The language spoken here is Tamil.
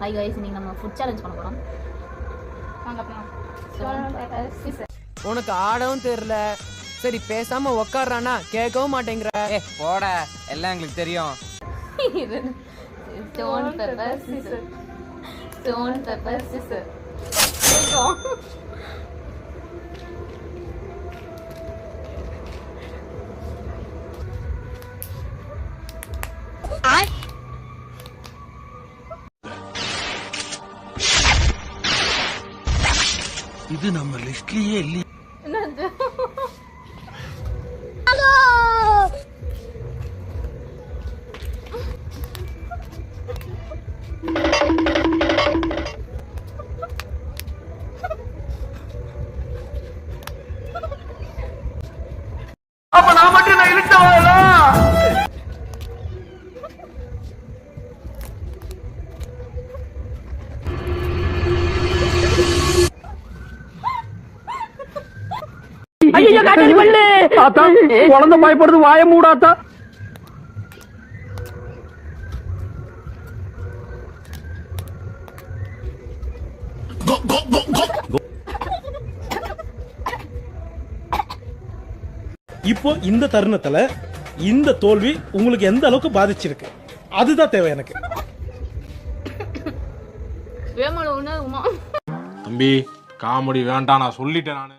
ஹாய் गाइस இன்னைக்கு நம்ம ஃபுட் சேலஞ்ச் பண்ண போறோம். வாங்க போலாம். உனக்கு ஆடவும் தெரியல. சரி பேசாம உட்கார்றானா கேட்கவும் மாட்டேங்கிற. போட எல்லாம் எங்களுக்கு தெரியும். Stone pepper scissor. Stone pepper scissor. இது நம்ம லிஸ்ட்லயே இல்ல. ஹலோ அப்ப நான் மட்டும் நான் இழுத்தவளா? ஐயா காட்டடி பல்லு. ஆத்தா குழந்தை பயப்படுது வாயை மூடாத்தா. இப்போ இந்த தருணத்துல இந்த தோல்வி உங்களுக்கு எந்த அளவுக்கு பாதிச்சிருக்கு அதுதான் தேவை எனக்கு. வேமல உணவுமா தம்பி காமெடி வேண்டாம் நான் சொல்லிட்டேன் நானு.